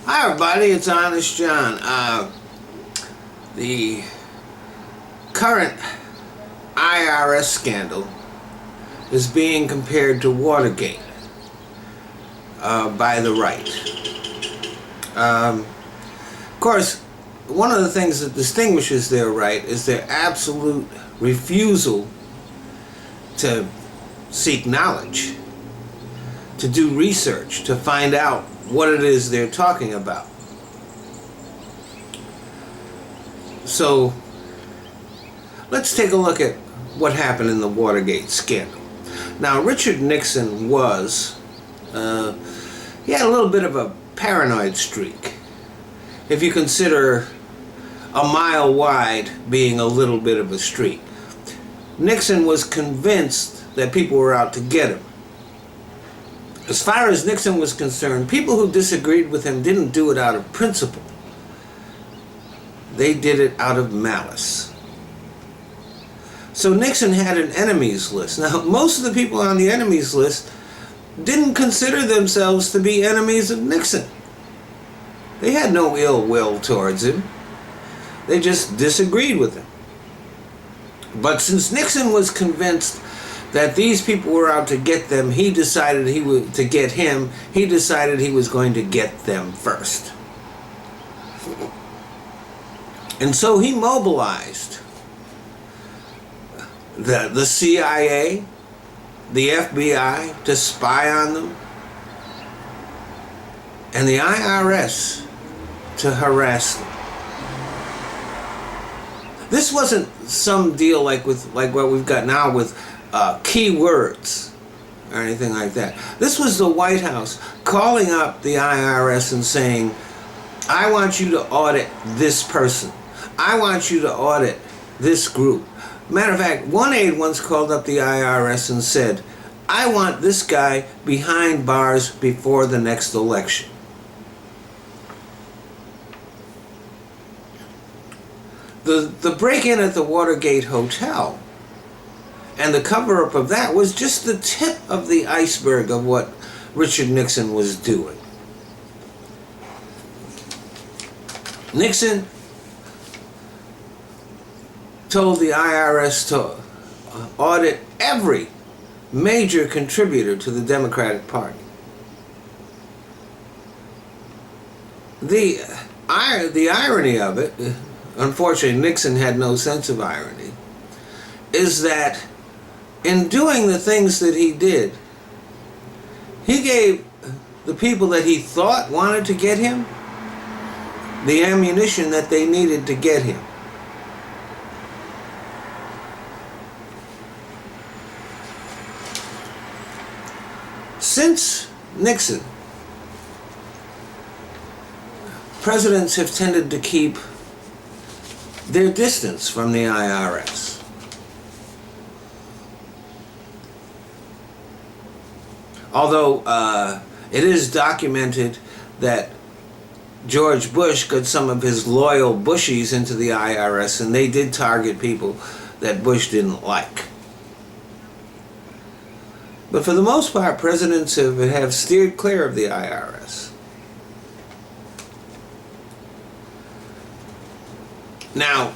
Hi everybody, it's Honest John. The current IRS scandal is being compared to Watergate by the right. Of course, one of the things that distinguishes their right is their absolute refusal to seek knowledge, to do research, to find out what it is they're talking about. So let's take a look at what happened in the Watergate scandal. Now, Richard Nixon was, he had a little bit of a paranoid streak, if you consider a mile wide being a little bit of a streak. Nixon was convinced that people were out to get him. As far as Nixon was concerned, people who disagreed with him didn't do it out of principle. They did it out of malice. So Nixon had an enemies list. Now, most of the people on the enemies list didn't consider themselves to be enemies of Nixon. They had no ill will towards him. They just disagreed with him. But since Nixon was convinced that these people were out to get them, he decided he was going to get them first. And so he mobilized the CIA, the FBI to spy on them, and the IRS to harass them. This wasn't some deal like what we've got now with keywords or anything like that. This was the White House calling up the IRS and saying, I want you to audit this person. I want you to audit this group. Matter of fact, one aide once called up the IRS and said, I want this guy behind bars before the next election. The break-in at the Watergate Hotel and the cover-up of that was just the tip of the iceberg of what Richard Nixon was doing. Nixon told the IRS to audit every major contributor to the Democratic Party. The irony of it, unfortunately Nixon had no sense of irony, is that in doing the things that he did, he gave the people that he thought wanted to get him the ammunition that they needed to get him. Since Nixon, presidents have tended to keep their distance from the IRS. Although it is documented that George Bush got some of his loyal Bushies into the IRS, and they did target people that Bush didn't like. But for the most part, presidents have steered clear of the IRS. Now,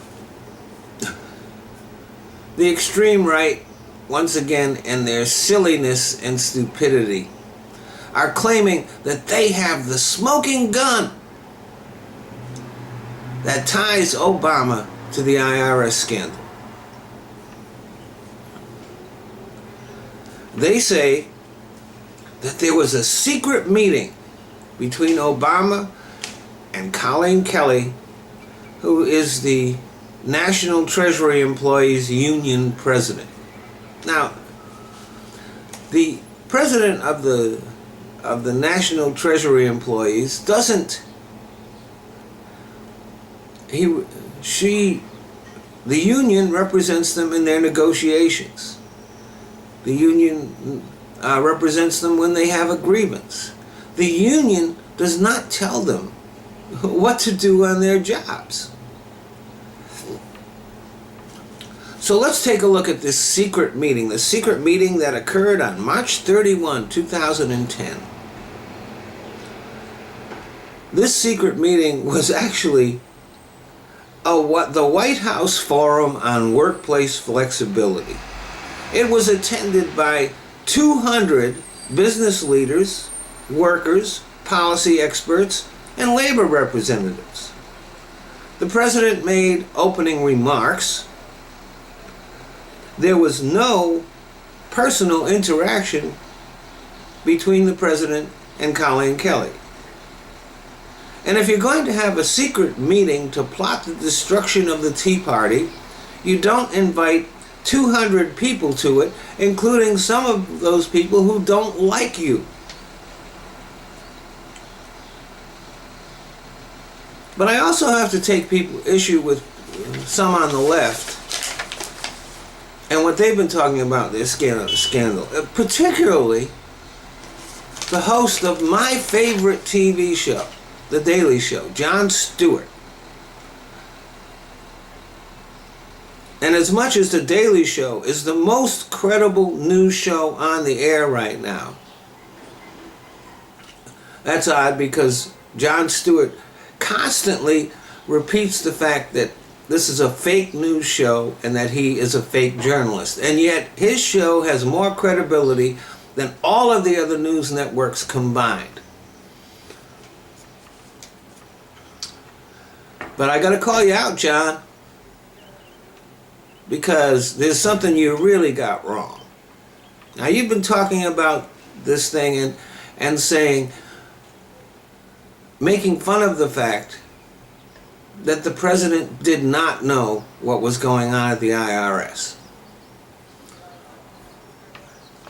the extreme right, once again, in their silliness and stupidity, are claiming that they have the smoking gun that ties Obama to the IRS scandal. They say that there was a secret meeting between Obama and Colleen Kelly, who is the National Treasury Employees Union president. Now, the president of the National Treasury Employees doesn't, the union represents them in their negotiations. The union represents them when they have a grievance. The union does not tell them what to do on their jobs. So let's take a look at this secret meeting, the secret meeting that occurred on March 31, 2010. This secret meeting was actually the White House Forum on Workplace Flexibility. It was attended by 200 business leaders, workers, policy experts, and labor representatives. The president made opening remarks. There was no personal interaction between the president and Colleen Kelly. And if you're going to have a secret meeting to plot the destruction of the Tea Party, you don't invite 200 people to it, including some of those people who don't like you. But I also have to take issue with some on the left and what they've been talking about this scandal. Particularly the host of my favorite TV show, The Daily Show, Jon Stewart. And as much as The Daily Show is the most credible news show on the air right now, that's odd because Jon Stewart constantly repeats the fact that this is a fake news show and that he is a fake journalist. And yet his show has more credibility than all of the other news networks combined. But I got to call you out, John, because there's something you really got wrong. Now, you've been talking about this thing and saying, making fun of the fact that the president did not know what was going on at the IRS.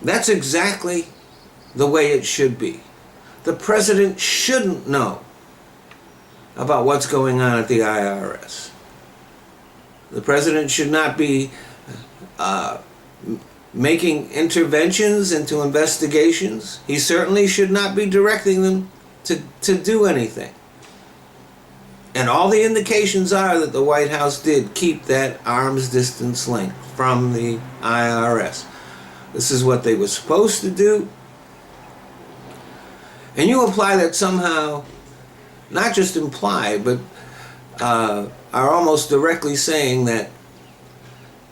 That's exactly the way it should be. The president shouldn't know about what's going on at the IRS. The president should not be making interventions into investigations. He certainly should not be directing them to do anything. And all the indications are that the White House did keep that arm's distance length from the IRS. This is what they were supposed to do. And you apply that somehow, not just imply, but are almost directly saying that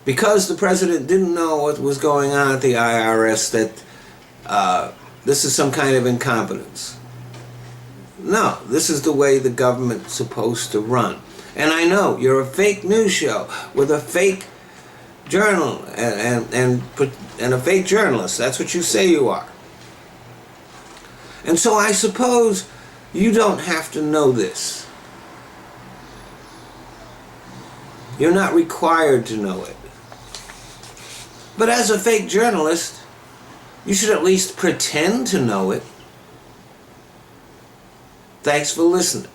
because the president didn't know what was going on at the IRS, that this is some kind of incompetence. No, this is the way the government's supposed to run. And I know you're a fake news show with a fake journal and a fake journalist. That's what you say you are. And so I suppose you don't have to know this. You're not required to know it. But as a fake journalist, you should at least pretend to know it. Thanks for listening.